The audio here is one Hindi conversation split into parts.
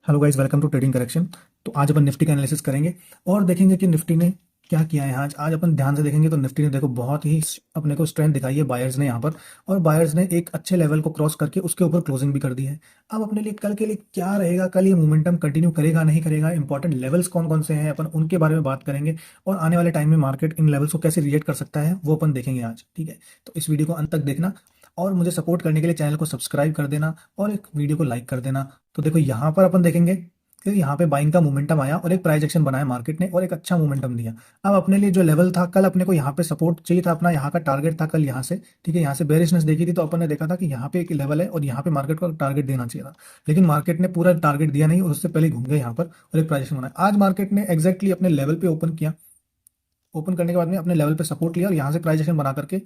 Hello guys, welcome to trading correction. तो आज अपन निफ्टी का एनालिसिस करेंगे और देखेंगे कि निफ्टी ने क्या किया है। आज अपन ध्यान से देखेंगे तो निफ्टी ने देखो बहुत ही अपने को स्ट्रेंथ दिखाई है बायर्स ने यहाँ पर। और बायर्स ने एक अच्छे लेवल को क्रॉस करके उसके ऊपर क्लोजिंग भी कर दी है। अब अपने लिए कल के लिए क्या रहेगा, कल ये मोमेंटम कंटिन्यू करेगा नहीं करेगा, इंपॉर्टेंट लेवल्स कौन कौन से हैं, अपन उनके बारे में बात करेंगे। और आने वाले टाइम में मार्केट इन लेवल्स को कैसे रिएक्ट कर सकता है वो अपन देखेंगे आज। ठीक है, तो इस वीडियो को अंत तक देखना और मुझे सपोर्ट करने के लिए चैनल को सब्सक्राइब कर देना और एक वीडियो को लाइक कर देना। तो देखो यहाँ पर अपन देखेंगे कि यहाँ पे बाइंग का मोमेंटम आया और एक प्राइस एक्शन बनाया मार्केट ने और एक अच्छा मोमेंटम दिया। अब अपने लिए जो लेवल था, कल अपने को यहाँ पे सपोर्ट चाहिए था, अपना यहाँ का टारगेट था कल यहाँ से। ठीक है, यहाँ से बेरिशनेस देखी थी तो अपन ने देखा था कि यहाँ पे एक लेवल है और यहाँ पे मार्केट को टारगेट देना चाहिए था, लेकिन मार्केट ने पूरा टारगेट दिया नहीं और उससे पहले घूम गए यहाँ पर और एक प्राइस एक्शन बनाया। आज मार्केट ने एक्जैक्टली अपने लेवल पे ओपन किया। ओपन करने के बाद में अपने लेवल पे सपोर्ट लिया और यहाँ से प्राइस एक्शन बना करके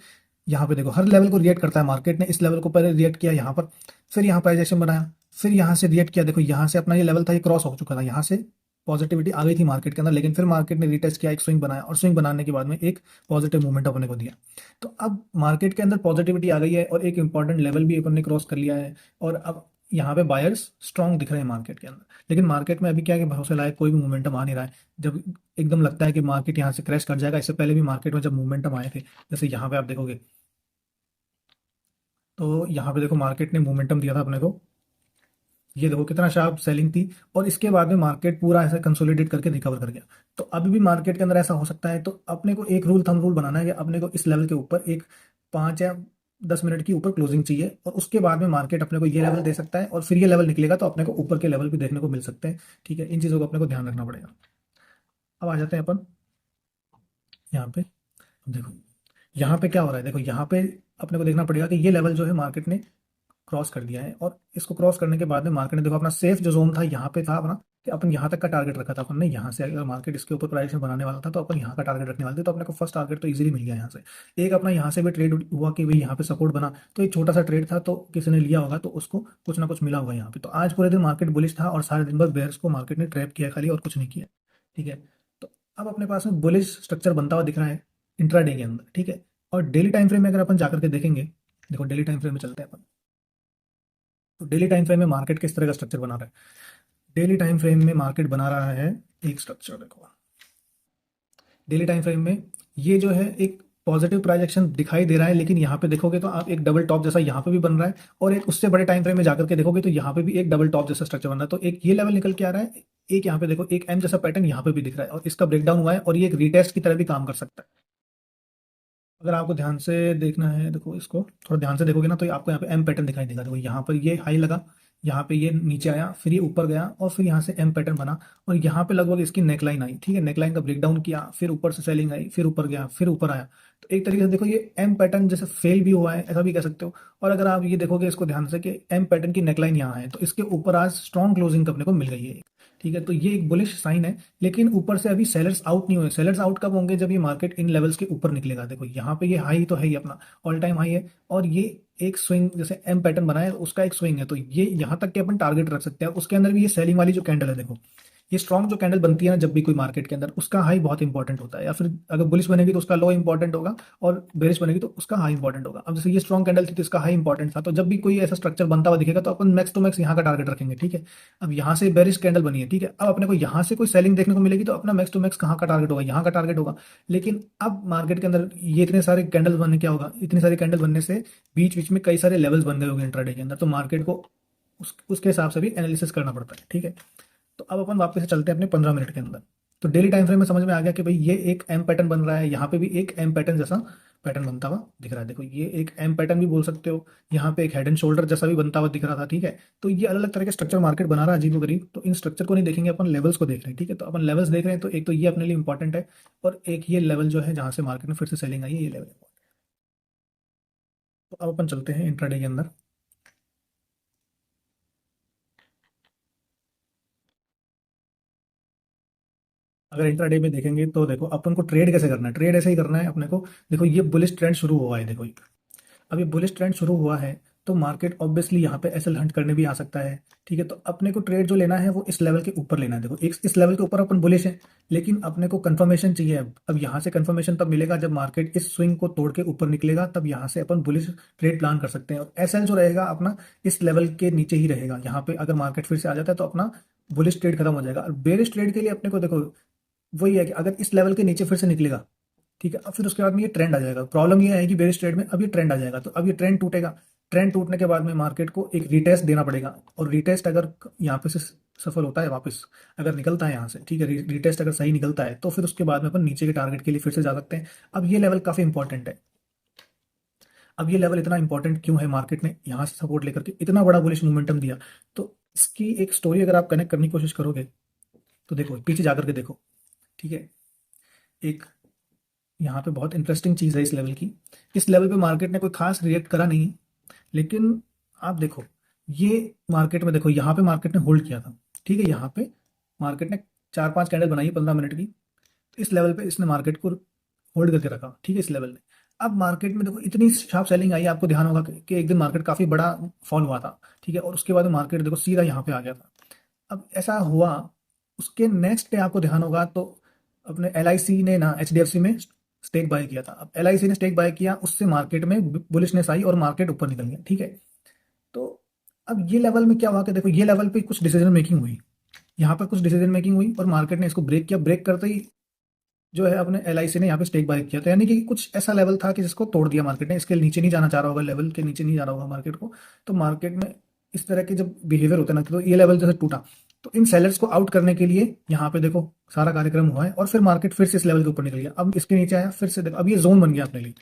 यहाँ पे देखो हर लेवल को रिएक्ट करता है मार्केट ने। इस लेवल को पहले रिएक्ट किया यहाँ पर, फिर यहाँ प्राइस एक्शन बनाया, फिर यहाँ से रिएक्ट किया। देखो यहाँ से अपना ये लेवल था, ये क्रॉस हो चुका था, यहाँ से पॉजिटिविटी आ गई थी मार्केट के अंदर, लेकिन फिर मार्केट ने रिटेस्ट किया, एक स्विंग बनाया और स्विंग बनाने के बाद में एक पॉजिटिव मूवमेंट अपने को दिया। तो अब मार्केट के अंदर पॉजिटिविटी आ गई है और एक इंपॉर्टेंट लेवल भी अपन ने क्रॉस कर लिया है। और अब यहाँ पे बायर्स स्ट्रांग दिख रहे हैं मार्केट के अंदर, लेकिन मार्केट में अभी क्या है कि भरोसे लायक कोई भी मोमेंटम आ नहीं रहा है। जब एकदम लगता है कि मार्केट यहाँ से क्रैश कर जाएगा, इससे पहले भी मार्केट में जब मोमेंटम आए थे, जैसे यहाँ पे आप देखोगे तो यहाँ पे देखो मार्केट ने मोमेंटम दिया था अपने को, ये देखो कितना शार्प सेलिंग थी और इसके बाद में मार्केट पूरा ऐसा कंसोलिडेट करके रिकवर कर गया। तो अभी भी मार्केट के अंदर ऐसा हो सकता है। तो अपने को एक रूल थंब रूल बनाना है कि अपने को इस लेवल के ऊपर एक 5 या 10 मिनट की ऊपर क्लोजिंग चाहिए और उसके बाद में मार्केट अपने को ये लेवल दे सकता है और फिर ये लेवल निकलेगा तो अपने को ऊपर के लेवल भी देखने को मिल सकते हैं। ठीक है, इन चीज़ों को अपने को ध्यान रखना पड़ेगा। अब आ जाते हैं अपन यहाँ पे। अब देखो यहाँ पे क्या हो रहा है, देखो यहाँ पे अपने को देखना पड़ेगा कि ये लेवल जो है मार्केट ने क्रॉस कर दिया है और इसको क्रॉस करने के बाद में मार्केट ने देखो अपना सेफ जो जोन था यहाँ पे था अपना, कि अपन यहाँ तक का टारगेट रखा था अपन ने। यहाँ से अगर मार्केट इसके ऊपर प्राइस में बनाने वाला था तो अपन यहाँ का टारगेट रखने वाले थे, तो अपने को फर्स्ट टारगेट तो इजीली मिल गया यहाँ से। एक अपना यहाँ से भी ट्रेड हुआ कि भाई यहाँ पे सपोर्ट बना, तो एक छोटा सा ट्रेड था तो किसी ने लिया होगा तो उसको कुछ ना कुछ मिला होगा यहाँ पे। तो आज पूरे दिन मार्केट बुलिश था और सारे दिन भर बेयर्स को मार्केट ने ट्रैप किया खाली और कुछ नहीं किया। ठीक है, तो अब अपने पास में बुलिश स्ट्रक्चर बनता हुआ दिख रहा है इंट्राडे के अंदर। ठीक है, और डेली टाइम फ्रेम में अगर अपन जाकर के देखेंगे, देखो डेली टाइम फ्रेम में चलते हैं अपन। तो डेली टाइम फ्रेम में मार्केट किस तरह का स्ट्रक्चर बना रहा है, डेली टाइम फ्रेम में मार्केट बना रहा है एक स्ट्रक्चर। देखो डेली टाइम फ्रेम में ये जो है एक पॉजिटिव प्राइजेक्शन दिखाई दे रहा है, लेकिन यहाँ पे देखोगे तो आप एक डबल टॉप जैसा यहाँ पे भी बन रहा है और एक उससे बड़े टाइम फ्रेम में जाकर के देखोगे तो यहाँ पे भी एक डबल टॉप जैसा स्ट्रक्चर बन रहा है। तो एक ये लेवल निकल के आ रहा है, एक यहाँ पे देखो एक एम जैसा पैटर्न यहाँ पे भी दिख रहा है और इसका ब्रेकडाउन हुआ है और ये एक रीटेस्ट की तरह भी काम कर सकता है। अगर आपको ध्यान से देखना है, देखो इसको थोड़ा ध्यान से देखोगे ना तो आपको यहाँ पे एम पैटर्न दिखाई देगा। देखो यहाँ पर ये हाई लगा, यहाँ पे ये नीचे आया, फिर ये ऊपर गया और फिर यहाँ से एम पैटर्न बना और यहाँ पे लगभग इसकी नेकलाइन आई। ठीक है, नेकलाइन का ब्रेकडाउन किया, फिर ऊपर से सेलिंग आई, फिर ऊपर गया, फिर ऊपर आया। तो एक तरीके से देखो ये एम पैटर्न जैसे फेल भी हुआ है, ऐसा भी कह सकते हो। और अगर आप ये देखोगे इसको ध्यान से कि एम पैटर्न की नेकलाइन यहाँ है तो इसके ऊपर आज स्ट्रॉन्ग क्लोजिंग अपने को मिल गई है। ठीक है, तो ये एक बुलिश साइन है, लेकिन ऊपर से अभी सेलर्स आउट नहीं हुए। सेलर्स आउट कब होंगे, जब ये मार्केट इन लेवल्स के ऊपर निकलेगा। देखो यहाँ पे ये हाई तो है ही अपना, ऑल टाइम हाई है और ये एक स्विंग जैसे एम पैटर्न बना है उसका एक स्विंग है, तो ये यहाँ तक के अपन टारगेट रख सकते हैं। उसके अंदर भी ये सेलिंग वाली जो कैंडल है, देखो ये स्ट्रॉन्ग जो कैंडल बनती है ना जब भी कोई मार्केट के अंदर, उसका हाई बहुत इंपॉर्टेंट होता है, या फिर अगर बुलिश बनेगी तो उसका लो इंपॉर्टेंट होगा और बेरिश बनेगी तो उसका हाई इंपॉर्टेंट होगा। अब जैसे ये स्ट्रॉन्ग कैंडल थी तो इसका हाई इंपॉर्टेंट था, तो जब भी कोई ऐसा स्ट्रक्चर बनता हुआ दिखेगा तो अपन मैक्स टू मैक्स यहाँ का टारगेट रखेंगे। ठीक है, अब यहाँ से बेरिश कैंडल बनी है, ठीक है, अब अपने को यहाँ से कोई सेलिंग देखने को मिलेगी तो अपना मैक्स टू मैक्स कहाँ का टारगेट होगा, यहाँ का टारगेट होगा। लेकिन अब मार्केट के अंदर ये इतने सारे कैंडल बनने क्या होगा, इतनी सारी कैंडल बनने से बीच बीच में कई सारे लेवल्स बन गए होंगे इंट्राडे के अंदर, तो मार्केट को उसके हिसाब से भी एनालिसिस करना पड़ता है। ठीक है, तो अब अपन वापस से चलते हैं अपने 15 मिनट के अंदर। तो डेली टाइम फ्रेम में समझ में आ गया कि भाई ये एक एम पैटर्न बन रहा है, यहाँ पे भी एक एम पैटर्न जैसा पैटर्न बनता हुआ दिख रहा है। देखो ये एक एम पैटर्न भी बोल सकते हो, यहाँ पे एक हेड एंड शोल्डर जैसा भी बनता हुआ दिख रहा था। ठीक है, तो ये अलग अलग तरह के स्ट्रक्चर मार्केट बना रहा है अजीब गरीब। तो इन स्ट्रक्चर को नहीं देखेंगे अपन, लेवल्स को देख रहे हैं। ठीक है, तो अपन लेवल्स देख रहे हैं तो एक तो ये अपने लिए इंपॉर्टेंट है और एक ये लेवल जो है जहाँ से मार्केट में फिर से सेलिंग आई है, ये लेवल। तो अब अपन चलते हैं इंट्राडे के अंदर। अगर इंट्राडे में देखेंगे तो देखो अपन को ट्रेड कैसे करना है, ट्रेड ऐसे ही करना है अपने को। देखो ये बुलिश ट्रेंड शुरू हुआ है, देखो अब ये बुलिश ट्रेंड शुरू हुआ है तो मार्केट ऑब्वियसली यहाँ पे एसएल हंट करने भी आ सकता है। ठीक है, तो अपने को ट्रेड जो लेना है वो इस लेवल के ऊपर लेना है। देखो इस लेवल के ऊपर अपन बुलिश है, लेकिन अपने को कंफर्मेशन चाहिए। अब यहाँ से कंफर्मेशन तब मिलेगा जब मार्केट इस स्विंग को तोड़ के ऊपर निकलेगा, तब यहाँ से अपन बुलिश ट्रेड प्लान कर सकते हैं। और एसएल जो रहेगा अपना इस लेवल के नीचे ही रहेगा। यहाँ पे अगर मार्केट फिर से आ जाता है तो अपना बुलिश ट्रेड खत्म हो जाएगा। और बेरिश ट्रेड के लिए अपने को देखो वही है कि अगर इस लेवल के नीचे फिर से निकलेगा, ठीक है, अब फिर उसके बाद में ये ट्रेंड आ जाएगा। प्रॉब्लम ये है कि बेरिश ट्रेड में अब ये ट्रेंड आ जाएगा, तो अब ये ट्रेंड टूटेगा। ट्रेंड टूटने के बाद में मार्केट को एक रीटेस्ट देना पड़ेगा, और रीटेस्ट अगर यहाँ पे से सफल होता है वापस, अगर निकलता है यहाँ से, ठीक है, रीटेस्ट अगर सही निकलता है तो फिर उसके बाद में अपन नीचे के टारगेट के लिए फिर से जा सकते हैं। अब ये लेवल काफी इंपॉर्टेंट है। अब ये लेवल इतना इंपॉर्टेंट क्यों है, मार्केट ने यहाँ से सपोर्ट लेकर के इतना बड़ा बुलिश मोमेंटम दिया, तो इसकी एक स्टोरी अगर आप कनेक्ट करने की कोशिश करोगे तो देखो पीछे जाकर के देखो, ठीक है, एक यहाँ पे बहुत इंटरेस्टिंग चीज़ है इस लेवल की। इस लेवल पे मार्केट ने कोई खास रिएक्ट करा नहीं, लेकिन आप देखो ये मार्केट में देखो यहाँ पे मार्केट ने होल्ड किया था, ठीक है, यहाँ पे मार्केट ने 4-5 कैंडल बनाई 15 मिनट की, इस लेवल पे इसने मार्केट को होल्ड करके रखा, ठीक है, इस लेवल ने। अब मार्केट में देखो इतनी शार्प सेलिंग आई, आपको ध्यान होगा कि एक दिन मार्केट काफी बड़ा फॉल हुआ था, ठीक है, और उसके बाद मार्केट देखो सीधा यहाँ पे आ गया था। अब ऐसा हुआ, उसके नेक्स्ट डे आपको ध्यान होगा तो अपने एल ने ना HDFC में स्टेक बाय किया था। अब एल ने स्टेक बाय किया, उससे मार्केट में बुलिशनेस आई और मार्केट ऊपर निकल गया, ठीक है। तो अब ये लेवल में क्या हुआ कि देखो ये लेवल पे कुछ डिसीजन मेकिंग हुई, यहाँ पर कुछ डिसीजन मेकिंग हुई और मार्केट ने इसको ब्रेक किया। ब्रेक करते ही जो है अपने एल ने यहाँ पे स्टेक बाय किया, तो यानी कि कुछ ऐसा लेवल था कि जिसको तोड़ दिया मार्केट ने, इसके नीचे नहीं जाना चाह रहा होगा, लेवल के नीचे नहीं जा रहा होगा मार्केट को। तो मार्केट में इस तरह के जब बिहेवियर होता है ना, तो ये लेवल जैसे टूटा, तो इन सेलर्स को आउट करने के लिए यहाँ पे देखो सारा कार्यक्रम हुआ है, और फिर मार्केट फिर से इस लेवल के ऊपर निकल गया। अब इसके नीचे आया, फिर से देखो अब ये जोन बन गया अपने लिए।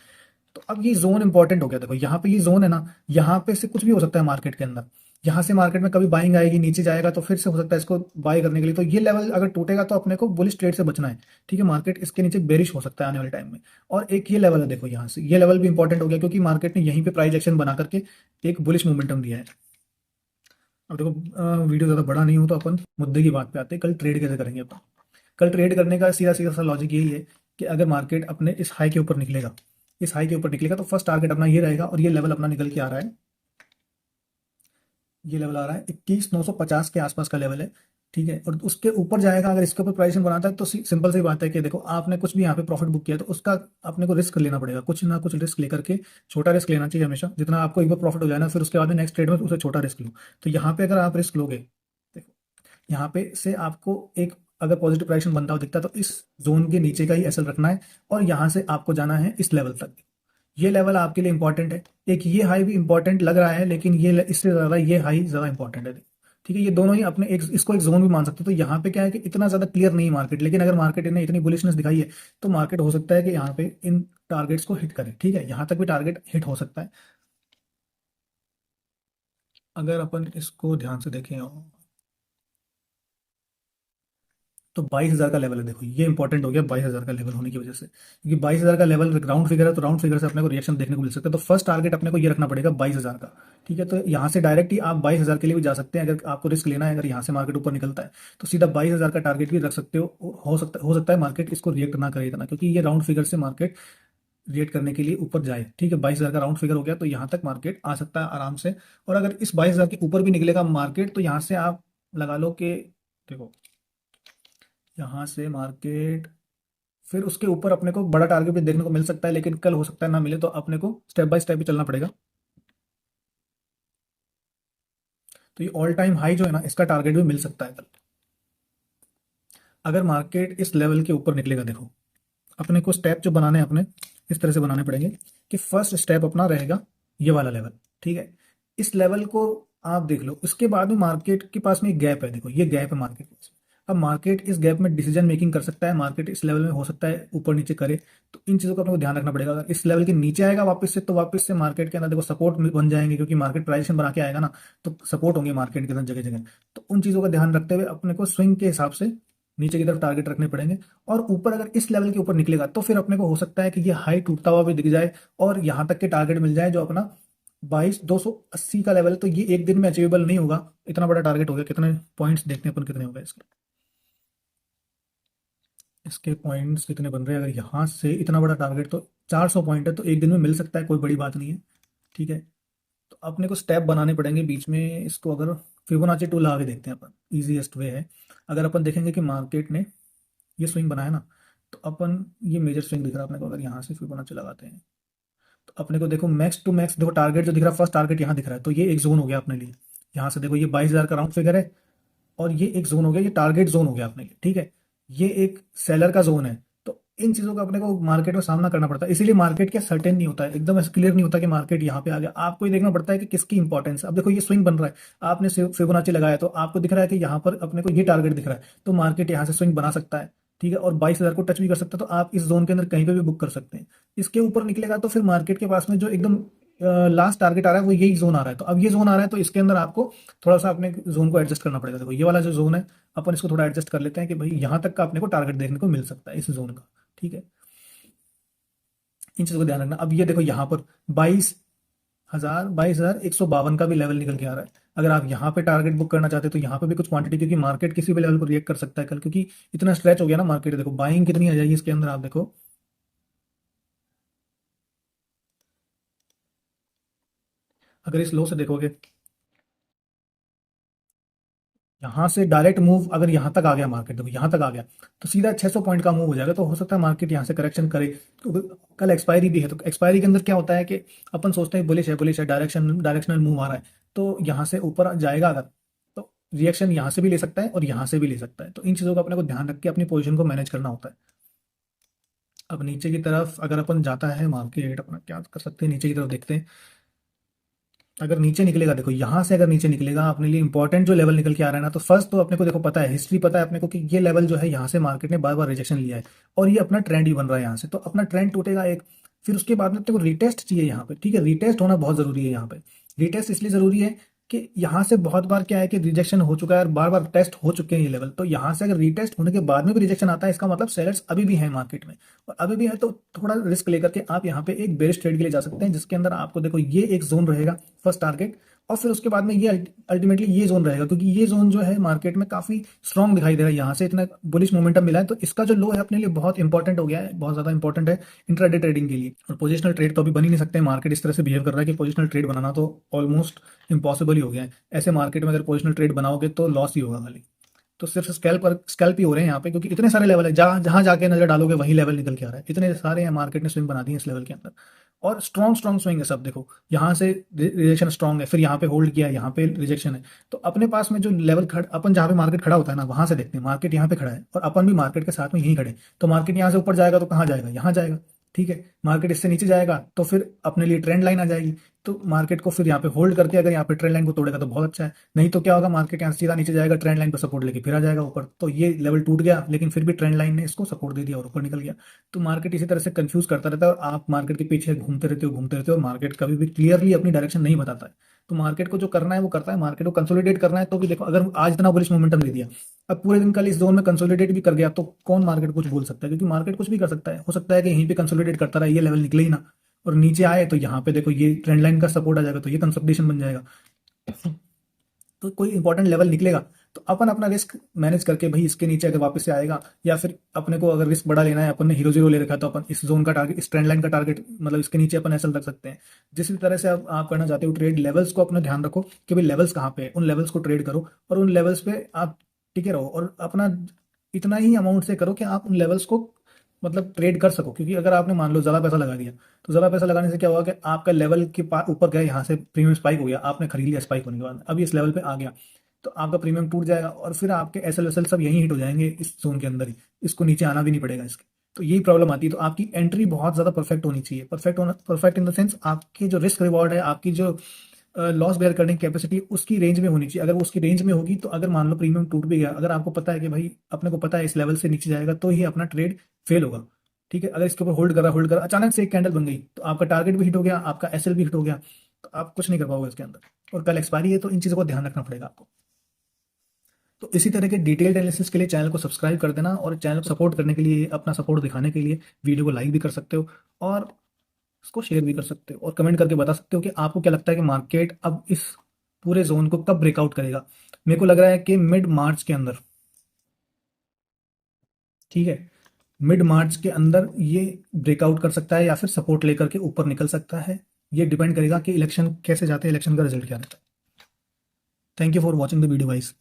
तो अब ये जोन इंपॉर्टेंट हो गया, देखो यहाँ पे ये जोन है ना, यहाँ पे से कुछ भी हो सकता है मार्केट के अंदर। यहाँ से मार्केट में कभी बाइंग आएगी, नीचे जाएगा तो फिर से हो सकता है इसको बाय करने के लिए। तो ये लेवल अगर टूटेगा तो अपने को बुलिश ट्रेड से बचना है, ठीक है, मार्केट इसके नीचे बेरिश हो सकता है आने वाले टाइम में। और एक ये लेवल है देखो, यहाँ से ये लेवल भी इंपॉर्टेंट हो गया, क्योंकि मार्केट ने यहीं पे प्राइस एक्शन बना करके एक बुलिश मोमेंटम दिया है। अब देखो वीडियो ज़्यादा बड़ा नहीं हो तो अपन मुद्दे की बात पे आते हैं, कल ट्रेड कैसे करेंगे अपन। कल ट्रेड करने का सीधा सीधा सा लॉजिक यही है कि अगर मार्केट अपने इस हाई के ऊपर निकलेगा, इस हाई के ऊपर निकलेगा तो फर्स्ट टारगेट अपना ये रहेगा, और ये लेवल अपना निकल के आ रहा है, ये लेवल आ रहा है 21,950 के आसपास का लेवल है, ठीक है। और उसके ऊपर जाएगा, अगर इसके ऊपर प्राइसिंग बनाता है तो सिंपल सी बात है कि देखो आपने कुछ भी यहाँ पे प्रॉफिट बुक किया तो उसका अपने को रिस्क लेना पड़ेगा, कुछ ना कुछ रिस्क लेकर के। छोटा रिस्क लेना चाहिए हमेशा, जितना आपको एक बार प्रॉफिट हो जाए ना, फिर उसके बाद में नेक्स्ट ट्रेड में उसे छोटा रिस्क लो। तो यहाँ पे अगर आप रिस्क लोगे, देखो यहाँ पे से आपको एक अगर पॉजिटिव प्राइसिंग बनता हुआ दिखता है तो इस जोन के नीचे का ही एसएल रखना है, और यहाँ से आपको जाना है इस लेवल तक। ये लेवल आपके लिए इंपॉर्टेंट है। एक ये हाई भी इंपॉर्टेंट लग रहा है, लेकिन ये इससे ज़्यादा ये हाई ज़्यादा इंपॉर्टेंट है, ठीक है। ये दोनों ही अपने एक इसको एक जोन भी मान सकते हो। तो यहाँ पे क्या है कि इतना ज़्यादा क्लियर नहीं मार्केट, लेकिन अगर मार्केट ने इतनी बुलिशनेस दिखाई है तो मार्केट हो सकता है कि यहाँ पे इन टारगेट्स को हिट करे, ठीक है, यहाँ तक भी टारगेट हिट हो सकता है अगर अपन इसको ध्यान से देखें। तो 22,000 का लेवल है, देखो ये इंपॉर्टेंट हो गया 22,000 का लेवल होने की वजह से, क्योंकि 22,000 का लेवल राउंड फिगर है, तो राउंड फिगर से अपने को रिएक्शन देखने को मिल सकता है। तो फर्स्ट टारगेट अपने को ये रखना पड़ेगा 22,000 का, ठीक है। तो यहाँ से डायरेक्ट ही आप 22,000 के लिए भी जा सकते हैं, अगर आपको रिस्क लेना है। अगर यहाँ से मार्केट ऊपर निकलता है तो सीधा 22,000 का टारगेट भी रख सकते हो सकता है मार्केट इसको रिएक्ट ना करे इतना, क्योंकि ये राउंड फिगर से मार्केट रिएक्ट करने के लिए ऊपर जाए, ठीक है। 22,000 का राउंड फिगर हो गया, तो यहाँ तक मार्केट आ सकता है आराम से। और अगर इस 22,000 के ऊपर भी निकलेगा मार्केट, तो यहाँ से आप लगा लो कि देखो यहाँ से मार्केट फिर उसके ऊपर अपने को बड़ा टारगेट भी देखने को मिल सकता है, लेकिन कल हो सकता है ना मिले, तो अपने को स्टेप बाय स्टेप भी चलना पड़ेगा। तो ये ऑल टाइम हाई जो है ना, इसका टारगेट भी मिल सकता है कल, अगर मार्केट इस लेवल के ऊपर निकलेगा। देखो अपने को स्टेप जो बनाने हैं अपने इस तरह से बनाने पड़ेंगे कि फर्स्ट स्टेप अपना रहेगा ये वाला लेवल, ठीक है। इस लेवल को आप देख लो, उसके बाद में मार्केट के पास में एक गैप है, देखो ये गैप है मार्केट के पास। अब मार्केट इस गैप में डिसीजन मेकिंग कर सकता है, मार्केट इस लेवल में हो सकता है ऊपर नीचे करे। तो इन चीज़ों का अपने को ध्यान रखना पड़ेगा। अगर इस लेवल के नीचे आएगा वापस से, तो वापस से मार्केट के अंदर देखो सपोर्ट बन जाएंगे, क्योंकि मार्केट प्राइजेशन बना के आएगा ना, तो सपोर्ट होंगे मार्केट के अंदर जगह जगह। तो उन चीज़ों का ध्यान रखते हुए अपने को स्विंग के हिसाब से नीचे की तरफ टारगेट रखने पड़ेंगे। और ऊपर अगर इस लेवल के ऊपर निकलेगा तो फिर अपने को हो सकता है कि ये हाई टूटता हुआ भी दिख जाए, और यहाँ तक के टारगेट मिल जाए जो अपना 22,280 का लेवल है। तो ये एक दिन में अचीवेबल नहीं होगा, इतना बड़ा टारगेट हो गया। कितने पॉइंट्स देखते हैं अपन, कितने हो गए इसके, इसके पॉइंट्स कितने बन रहे हैं। अगर यहाँ से इतना बड़ा टारगेट तो 400 पॉइंट है, तो एक दिन में मिल सकता है, कोई बड़ी बात नहीं है, ठीक है। तो अपने को स्टेप बनाने पड़ेंगे बीच में। इसको अगर फिबोनाची टूल आगे देखते हैं अपन, ईजीएस्ट वे है। अगर अपन देखेंगे कि मार्केट ने ये स्विंग बनाया ना, तो अपन ये मेजर स्विंग दिख रहा है अपने को, अगर यहाँ से फिबोनाची लगाते हैं तो अपने को देखो मैक्स टू मैक्स देखो टारगेट जो दिख रहा है, फर्स्ट टारगेट यहाँ दिख रहा है, तो ये एक जोन हो गया अपने लिए। यहाँ से देखो ये 22,000 का राउंड फिगर है, और ये एक जोन हो गया, ये टारगेट जोन हो गया अपने लिए, ठीक है। ये एक सेलर का जोन है। तो इन चीज़ों का अपने को मार्केट में सामना करना पड़ता है, इसीलिए मार्केट क्या सर्टेन नहीं होता है, एकदम ऐसे क्लियर नहीं होता कि मार्केट यहाँ पे आ गया। आपको ये देखना पड़ता है कि किसकी इंपॉर्टेंस है। अब देखो ये स्विंग बन रहा है, आपने फिबोनाची लगाया तो आपको दिख रहा है कि यहाँ पर अपने को ये टारगेट दिख रहा है, तो मार्केट यहाँ से स्विंग बना सकता है, ठीक है, और 22,000 को टच भी कर सकता है। तो आप इस जोन के अंदर कहीं पे भी बुक कर सकते हैं। इसके ऊपर निकलेगा तो फिर मार्केट के पास में जो एकदम लास्ट टारगेट आ रहा है वो यही जोन आ रहा है। तो अब ये जोन आ रहा है तो इसके अंदर आपको थोड़ा सा अपने जोन को एडजस्ट करना पड़ेगा। देखो ये वाला जो जोन है, अपन इसको थोड़ा एडजस्ट कर लेते हैं कि भाई यहाँ तक का अपने को टारगेट देखने को मिल सकता है इस जोन का, ठीक है। इन चीज़ों को ध्यान रखना। अब ये देखो यहाँ पर 22,152 का भी लेवल निकल के आ रहा है। अगर आप यहाँ पे टारगेट बुक करना चाहते हैं तो यहाँ पे भी कुछ क्वांटिटी, क्योंकि मार्केट किसी भी लेवल पर रिएक्ट कर सकता है कल, क्योंकि इतना स्ट्रेच हो गया ना मार्केट। देखो बाइंग कितनी आ जाएगी इसके अंदर, आप देखो अगर इस लो से देखोगे, यहाँ से डायरेक्ट मूव अगर यहाँ तक आ गया मार्केट, देखो यहाँ तक आ गया तो सीधा 600 पॉइंट का मूव हो जाएगा। तो हो सकता है मार्केट यहाँ से करेक्शन करे। तो कल एक्सपायरी भी है, तो एक्सपायरी के अंदर क्या होता है कि अपन सोचते हैं बुलिश है, डायरेक्शनल मूव आ रहा है, तो यहाँ से ऊपर जाएगा अगर, तो रिएक्शन यहाँ से भी ले सकता है और यहाँ से भी ले सकता है। तो इन चीज़ों का अपने को ध्यान रख के अपनी पोजिशन को मैनेज करना होता है। अब नीचे की तरफ अगर अपन जाता है मार्केट, अपना क्या कर सकते हैं, नीचे की तरफ देखते हैं। अगर नीचे निकलेगा, देखो यहाँ से अगर नीचे निकलेगा अपने लिए इंपॉर्टेंट जो लेवल निकल के आ रहा है ना, तो फर्स्ट तो अपने को देखो पता है, हिस्ट्री पता है अपने को कि ये लेवल जो है यहाँ से मार्केट ने बार बार रिजेक्शन लिया है और ये अपना ट्रेंड ही बन रहा है यहाँ से। तो अपना ट्रेंड टूटेगा एक, फिर उसके बाद में अपने को रिटेस्ट चाहिए यहाँ पे, ठीक है। रिटेस्ट होना बहुत जरूरी है यहाँ पे। रिटेस्ट इसलिए जरूरी है कि यहाँ से बहुत बार क्या है कि रिजेक्शन हो चुका है और बार बार टेस्ट हो चुके हैं ये लेवल। तो यहाँ से अगर रिटेस्ट होने के बाद में भी रिजेक्शन आता है, इसका मतलब सेलर्स अभी भी हैं मार्केट में, और अभी भी है तो थोड़ा रिस्क लेकर के आप यहाँ पे एक बेरिश ट्रेड के लिए जा सकते हैं, जिसके अंदर आपको देखो ये एक जोन रहेगा फर्स्ट टारगेट, और फिर उसके बाद में ये अल्टीमेटली ये जोन रहेगा, क्योंकि ये जोन जो है मार्केट में काफी स्ट्रांग दिखाई दे रहा है। यहाँ से इतना बुलिश मोमेंटम मिला है, तो इसका जो लो है अपने लिए बहुत इंपॉर्टेंट हो गया है, बहुत ज्यादा इंपॉर्टेंट है इंट्राडे ट्रेडिंग के लिए। और पोजिशनल ट्रेड तो अभी बन ही नहीं सकते, मार्केट इस तरह से बिहेव कर रहा है कि पोजिशनल ट्रेड बनाना तो ऑलमोस्ट इम्पॉसिबल ही हो गया है। ऐसे मार्केट में अगर पोजिशनल ट्रेड बनाओगे तो लॉस ही होगा खाली। तो सिर्फ स्कैल्प ही हो रहे हैं यहाँ पे, क्योंकि इतने सारे लेवल है, जहाँ जहाँ जाके नजर डालोगे वही लेवल निकल के आ रहा है। इतने सारे हैं, मार्केट ने स्विंग बना दी है इस लेवल के अंदर, और स्ट्रॉन्ग स्ट्रॉन्ग स्विंग है सब। देखो यहाँ से रिजेक्शन स्ट्रॉन्ग है, फिर यहाँ पे होल्ड किया, यहाँ पे रिजेक्शन है। तो अपने पास में जो लेवल अपन जहाँ पे मार्केट खड़ा होता है ना, वहां से देखते हैं मार्केट यहाँ पे खड़ा है और अपन भी मार्केट के साथ में यहीं खड़े हैं। तो मार्केट यहाँ से ऊपर जाएगा तो कहाँ जाएगा, यहाँ जाएगा, ठीक है। मार्केट इससे नीचे जाएगा तो फिर अपने लिए ट्रेंड लाइन आ जाएगी। तो मार्केट को फिर यहाँ पे होल्ड करके अगर यहाँ पे ट्रेंड लाइन को तोड़ेगा तो बहुत अच्छा है, नहीं तो क्या होगा, मार्केट यहाँ सीधा नीचे जाएगा, ट्रेंड लाइन पर सपोर्ट लेके फिर आ जाएगा ऊपर। तो ये लेवल टूट गया, लेकिन फिर भी ट्रेंड लाइन ने इसको सपोर्ट दे दिया और ऊपर निकल गया। तो मार्केट इसी तरह से कंफ्यूज करता रहता है और आप मार्केट के पीछे घूमते रहते हो और मार्केट कभी भी क्लियरली अपनी डायरेक्शन नहीं बताता है। तो मार्केट को जो करना है वो करता है, मार्केट को कंसोलिडेट करना है। तो भी देखो अगर आज इतना बुलिश मोमेंटम दे दिया, अब पूरे दिन कल इस जोन में कंसोलिडेट भी कर गया, तो कौन मार्केट कुछ बोल सकता है, क्योंकि मार्केट कुछ भी कर सकता है। हो सकता है कि यहीं पे कंसोलिडेट करता रहा, ये लेवल निकले ही ना, और नीचे आए तो यहाँ पे देखो ये ट्रेंड लाइन का सपोर्ट आ जाएगा, तो ये कंसोलिडेशन बन जाएगा। तो कोई इंपॉर्टेंट लेवल निकलेगा तो अपन अपना रिस्क मैनेज करके भाई इसके नीचे अगर वापस से आएगा, या फिर अपने को अगर रिस्क बड़ा लेना है, अपन ने हीरो जीरो ले रखा है, तो अपन इस जोन का टारगेट, इस ट्रेंड लाइन का टारगेट, मतलब इसके नीचे अपन ऐसा रख सकते हैं। जिस भी तरह से आप करना चाहते हो ट्रेड, लेवल्स को अपना ध्यान रखो कि भाई लेवल्स कहाँ पे है, उन लेवल्स को ट्रेड करो और उन लेवल्स पे आप टिके रहो, और अपना इतना ही अमाउंट से करो कि आप उन लेवल्स को मतलब ट्रेड कर सको। क्योंकि अगर आपने मान लो ज़्यादा पैसा लगा दिया, तो ज़्यादा पैसा लगाने से क्या होगा कि आपका लेवल के ऊपर गया, यहाँ से प्रीमियम स्पाइक हो गया, आपने खरीद लिया स्पाइक होने के बाद, अभी इस लेवल पे आ गया, तो आपका प्रीमियम टूट जाएगा और फिर आपके एस एल सब यहीं हिट हो जाएंगे इस जोन के अंदर ही, इसको नीचे आना भी नहीं पड़ेगा इसके। तो यही प्रॉब्लम आती है। तो आपकी एंट्री बहुत ज़्यादा परफेक्ट होनी चाहिए, परफेक्ट इन द सेंस आपकी जो रिस्क रिवॉर्ड है, आपकी जो लॉस बेयर करने की कैपेसिटी उसकी रेंज में होनी चाहिए। अगर वो उसकी रेंज में होगी तो अगर मान लो प्रीमियम टूट भी गया, अगर आपको पता है कि भाई अपने को पता है इस लेवल से नीचे जाएगा, तो ही अपना ट्रेड फेल होगा, ठीक है। अगर इसके ऊपर होल्ड करा अचानक से एक कैंडल बन गई, तो आपका टारगेट भी हिट हो गया, आपका एसएल भी हिट हो गया, तो आप कुछ नहीं कर पाओगे इसके अंदर, और कल एक्सपायरी है। तो इन चीज़ों को ध्यान रखना पड़ेगा आपको। तो इसी तरह के डिटेल्ड एनालिसिस के लिए चैनल को सब्सक्राइब कर देना, और चैनल को सपोर्ट करने के लिए, अपना सपोर्ट दिखाने के लिए वीडियो को लाइक भी कर सकते हो और उसको शेयर भी कर सकते हो, और कमेंट करके बता सकते हो कि आपको क्या लगता है कि मार्केट अब इस पूरे जोन को कब ब्रेकआउट करेगा। मेरे को लग रहा है कि मिड मार्च के अंदर, ठीक है, मिड मार्च के अंदर ये ब्रेकआउट कर सकता है या फिर सपोर्ट लेकर के ऊपर निकल सकता है। ये डिपेंड करेगा कि इलेक्शन कैसे जाते हैं, इलेक्शन का रिजल्ट क्या रहता है। Thank you for watching the video guys.